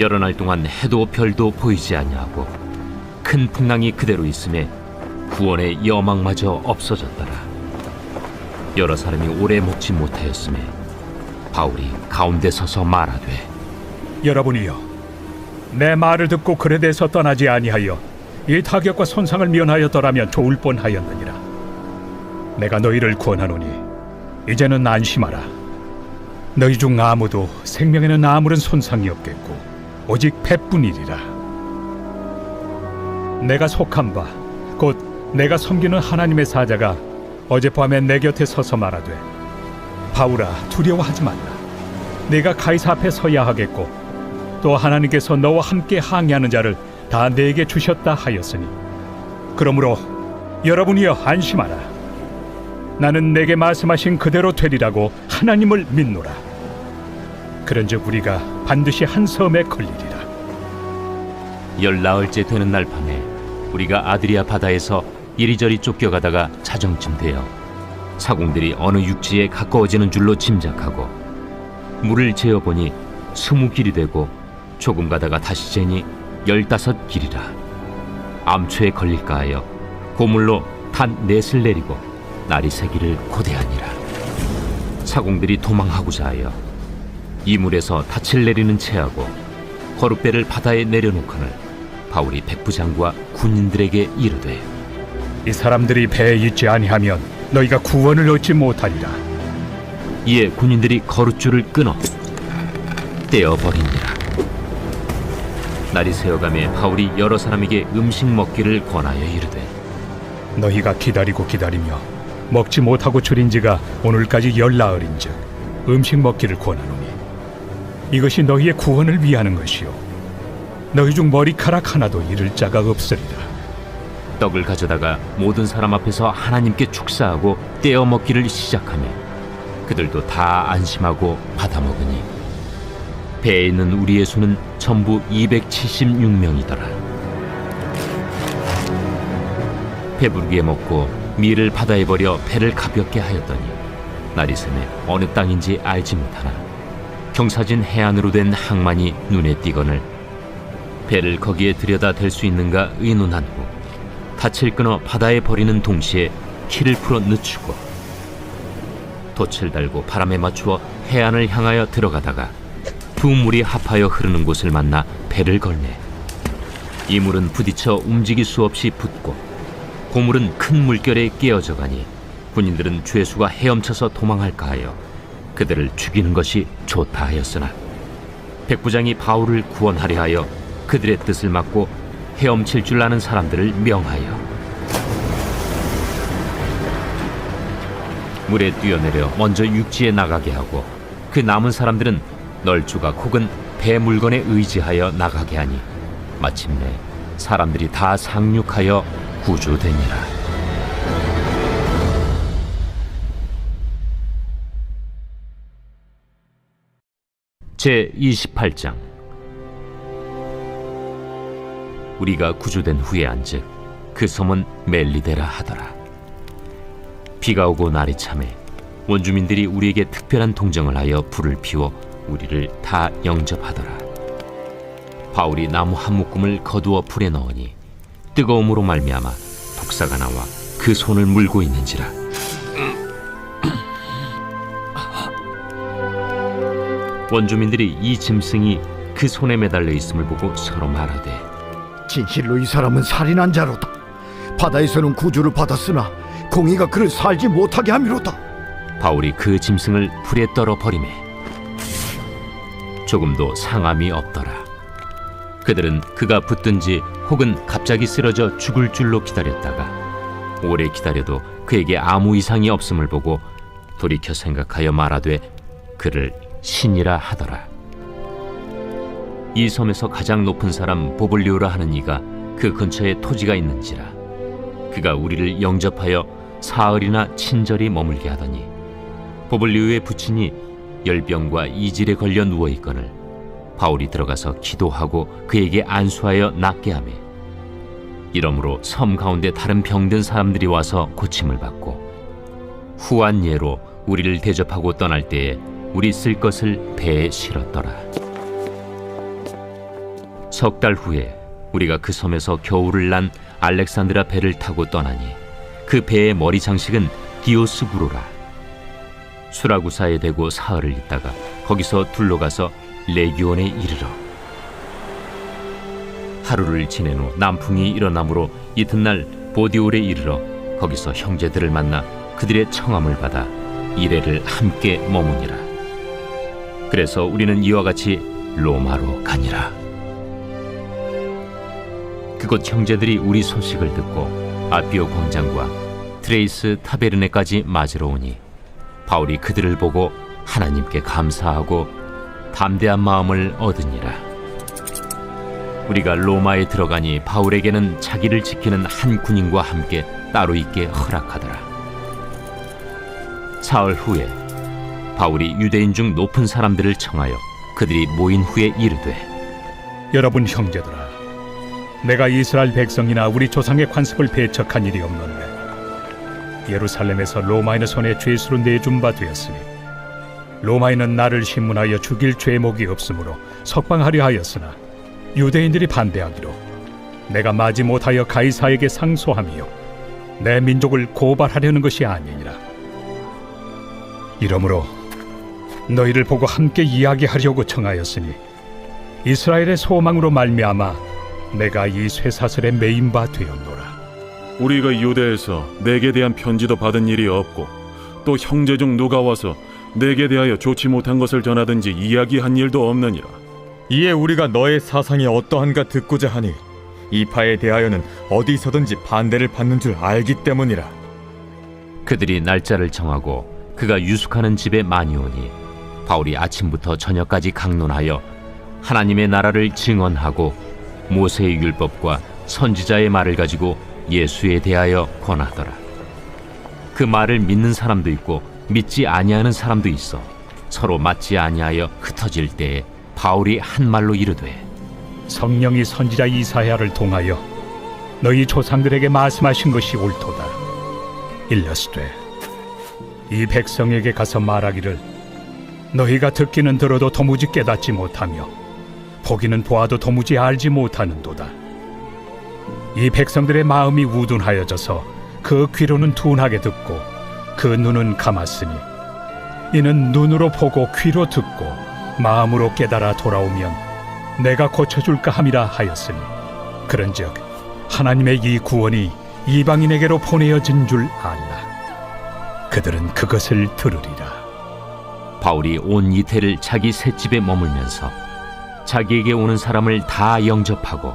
여러 날 동안 해도 별도 보이지 아니하고 큰 풍랑이 그대로 있음에 구원의 여망마저 없어졌더라. 여러 사람이 오래 먹지 못하였음에 바울이 가운데 서서 말하되, 여러분이여, 내 말을 듣고 그레데에서 떠나지 아니하여 이 타격과 손상을 면하였더라면 좋을 뻔하였느니라. 내가 너희를 구원하노니 이제는 안심하라. 너희 중 아무도 생명에는 아무런 손상이 없겠고 오직 배뿐이리라. 내가 속한 바 곧 내가 섬기는 하나님의 사자가 어젯밤에 내 곁에 서서 말하되, 바울아, 두려워하지 말라. 네가 가이사 앞에 서야 하겠고 또 하나님께서 너와 함께 항해하는 자를 다 네게 주셨다 하였으니, 그러므로 여러분이여 안심하라. 나는 내게 말씀하신 그대로 되리라고 하나님을 믿노라. 그런즉 우리가 반드시 한 섬에 걸리리라. 14일째 되는 날 밤에 우리가 아드리아 바다에서 이리저리 쫓겨가다가 자정쯤 되어 사공들이 어느 육지에 가까워지는 줄로 짐작하고 물을 재어보니 20길이 되고 조금 가다가 다시 재니 15길이라. 암초에 걸릴까 하여 고물로 탄 넷을 내리고 날이 새기를 고대하니라. 사공들이 도망하고자 하여 이물에서 닻을 내리는 채하고 거룻배를 바다에 내려놓거늘 바울이 백부장과 군인들에게 이르되, 이 사람들이 배에 있지 아니하면 너희가 구원을 얻지 못하리라. 이에 군인들이 거룻줄을 끊어 떼어버리니라. 날이 새어가매 바울이 여러 사람에게 음식 먹기를 권하여 이르되, 너희가 기다리고 기다리며 먹지 못하고 줄인 지가 오늘까지 14일인즉 음식 먹기를 권하노니 이것이 너희의 구원을 위하는 것이요 너희 중 머리카락 하나도 잃을 자가 없으리라. 떡을 가져다가 모든 사람 앞에서 하나님께 축사하고 떼어 먹기를 시작하며 그들도 다 안심하고 받아 먹으니 배에 있는 우리의 수는 전부 276명이더라. 배부르게 먹고 밀을 바다에 버려 배를 가볍게 하였더니 날이 새매 어느 땅인지 알지 못하나 경사진 해안으로 된 항만이 눈에 띄거늘 배를 거기에 들여다 댈 수 있는가 의논한 후 닻을 끊어 바다에 버리는 동시에 키를 풀어 늦추고 돛을 달고 바람에 맞추어 해안을 향하여 들어가다가 두 물이 합하여 흐르는 곳을 만나 배를 걸매 이 물은 부딪혀 움직일 수 없이 붙고 고물은 큰 물결에 깨어져 가니 군인들은 죄수가 헤엄쳐서 도망할까 하여 그들을 죽이는 것이 좋다 하였으나 백부장이 바울을 구원하려 하여 그들의 뜻을 막고 헤엄칠 줄 아는 사람들을 명하여 물에 뛰어내려 먼저 육지에 나가게 하고 그 남은 사람들은 널조각 혹은 배 물건에 의지하여 나가게 하니 마침내 사람들이 다 상륙하여 구조되니라. 제28장. 우리가 구조된 후에 안즉 그 섬은 멜리데라 하더라. 비가 오고 날이 차매 원주민들이 우리에게 특별한 동정을 하여 불을 피워 우리를 다 영접하더라. 바울이 나무 한 묶음을 거두어 불에 넣으니 뜨거움으로 말미암아 독사가 나와 그 손을 물고 있는지라. 원주민들이 이 짐승이 그 손에 매달려 있음을 보고 서로 말하되, 진실로 이 사람은 살인한 자로다. 바다에서는 구주를 받았으나 공의가 그를 살지 못하게 함이로다. 바울이 그 짐승을 불에 떨어 버리매 조금도 상함이 없더라. 그들은 그가 붙든지 혹은 갑자기 쓰러져 죽을 줄로 기다렸다가 오래 기다려도 그에게 아무 이상이 없음을 보고 돌이켜 생각하여 말하되 그를 신이라 하더라. 이 섬에서 가장 높은 사람 보블리오라 하는 이가 그 근처에 토지가 있는지라. 그가 우리를 영접하여 사흘이나 친절히 머물게 하더니 보블리오의 부친이 열병과 이질에 걸려 누워있거늘 바울이 들어가서 기도하고 그에게 안수하여 낫게 하매 이러므로 섬 가운데 다른 병든 사람들이 와서 고침을 받고 후한 예로 우리를 대접하고 떠날 때에 우리 쓸 것을 배에 실었더라. 석 달 후에 우리가 그 섬에서 겨울을 난 알렉산드라 배를 타고 떠나니 그 배의 머리 장식은 디오스구로라. 수라구사에 대고 사흘을 있다가 거기서 둘러가서 레기온에 이르러 하루를 지낸 후 남풍이 일어나므로 이튿날 보디올에 이르러 거기서 형제들을 만나 그들의 청함을 받아 이레를 함께 머무니라. 그래서 우리는 이와 같이 로마로 가니라. 그곳 형제들이 우리 소식을 듣고 아피오 광장과 트레이스 타베르네까지 맞으러 오니 바울이 그들을 보고 하나님께 감사하고 담대한 마음을 얻으니라. 우리가 로마에 들어가니 바울에게는 자기를 지키는 한 군인과 함께 따로 있게 허락하더라. 사흘 후에 바울이 유대인 중 높은 사람들을 청하여 그들이 모인 후에 이르되, 여러분 형제들아, 내가 이스라엘 백성이나 우리 조상의 관습을 배척한 일이 없는데 예루살렘에서 로마인의 손에 죄수로 내준 바 되었으니 로마인은 나를 신문하여 죽일 죄목이 없으므로 석방하려 하였으나 유대인들이 반대하기로 내가 마지 못하여 가이사에게 상소하며 내 민족을 고발하려는 것이 아니니라. 이러므로 너희를 보고 함께 이야기하려고 청하였으니 이스라엘의 소망으로 말미암아 내가 이 쇠사슬에 매인 바 되었노라. 우리가 유대에서 내게 대한 편지도 받은 일이 없고 또 형제 중 누가 와서 내게 대하여 좋지 못한 것을 전하든지 이야기한 일도 없느니라. 이에 우리가 너의 사상이 어떠한가 듣고자 하니 이 파에 대하여는 어디서든지 반대를 받는 줄 알기 때문이라. 그들이 날짜를 정하고 그가 유숙하는 집에 많이 오니 바울이 아침부터 저녁까지 강론하여 하나님의 나라를 증언하고 모세의 율법과 선지자의 말을 가지고 예수에 대하여 권하더라. 그 말을 믿는 사람도 있고 믿지 아니하는 사람도 있어 서로 맞지 아니하여 흩어질 때에 바울이 한 말로 이르되, 성령이 선지자 이사야를 통하여 너희 조상들에게 말씀하신 것이 옳도다. 일러스되 이 백성에게 가서 말하기를 너희가 듣기는 들어도 도무지 깨닫지 못하며 보기는 보아도 도무지 알지 못하는도다. 이 백성들의 마음이 우둔하여져서 그 귀로는 둔하게 듣고 그 눈은 감았으니 이는 눈으로 보고 귀로 듣고 마음으로 깨달아 돌아오면 내가 고쳐줄까 함이라 하였으니 그런즉 하나님의 이 구원이 이방인에게로 보내어진 줄 알라. 그들은 그것을 들으리라. 바울이 온 이태를 자기 셋집에 머물면서 자기에게 오는 사람을 다 영접하고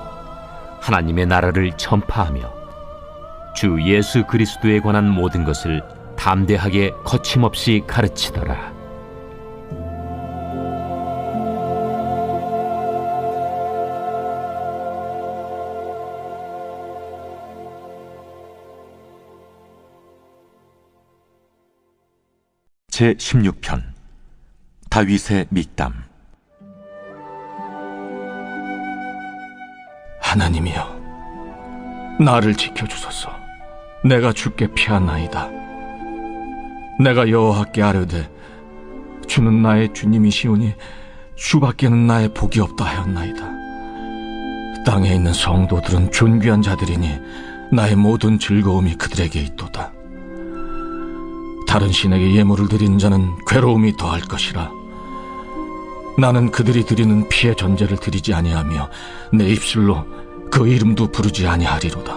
하나님의 나라를 전파하며 주 예수 그리스도에 관한 모든 것을 담대하게 거침없이 가르치더라. 제16편 다윗의密담. 하나님이여, 나를 지켜주소서. 내가 주께 피하나이다. 내가 여호와께 아뢰되 주는 나의 주님이시오니 주밖에는 나의 복이 없다 하였나이다. 땅에 있는 성도들은 존귀한 자들이니 나의 모든 즐거움이 그들에게 있도다. 다른 신에게 예물을 드리는 자는 괴로움이 더할 것이라. 나는 그들이 드리는 피의 전제를 드리지 아니하며 내 입술로 그 이름도 부르지 아니하리로다.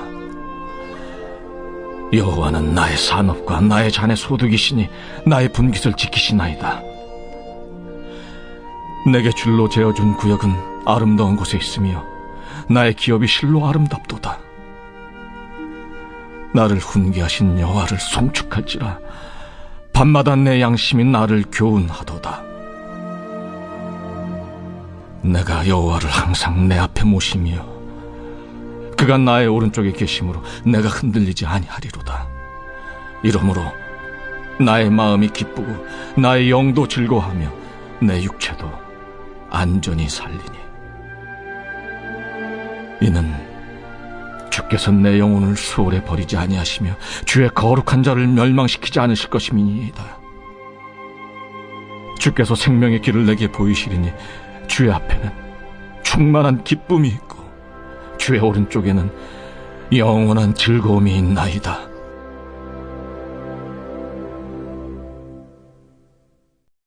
여호와는 나의 산업과 나의 잔의 소득이시니 나의 분깃을 지키시나이다. 내게 줄로 재어준 구역은 아름다운 곳에 있으며 나의 기업이 실로 아름답도다. 나를 훈계하신 여호와를 송축할지라. 밤마다 내 양심이 나를 교훈하도다. 내가 여호와를 항상 내 앞에 모시며 그가 나의 오른쪽에 계심으로 내가 흔들리지 아니하리로다. 이러므로 나의 마음이 기쁘고 나의 영도 즐거워하며 내 육체도 안전히 살리니 이는 주께서 내 영혼을 수월에 버리지 아니하시며 주의 거룩한 자를 멸망시키지 않으실 것임이니이다. 주께서 생명의 길을 내게 보이시리니 주의 앞에는 충만한 기쁨이 있고 주의 오른쪽에는 영원한 즐거움이 있나이다.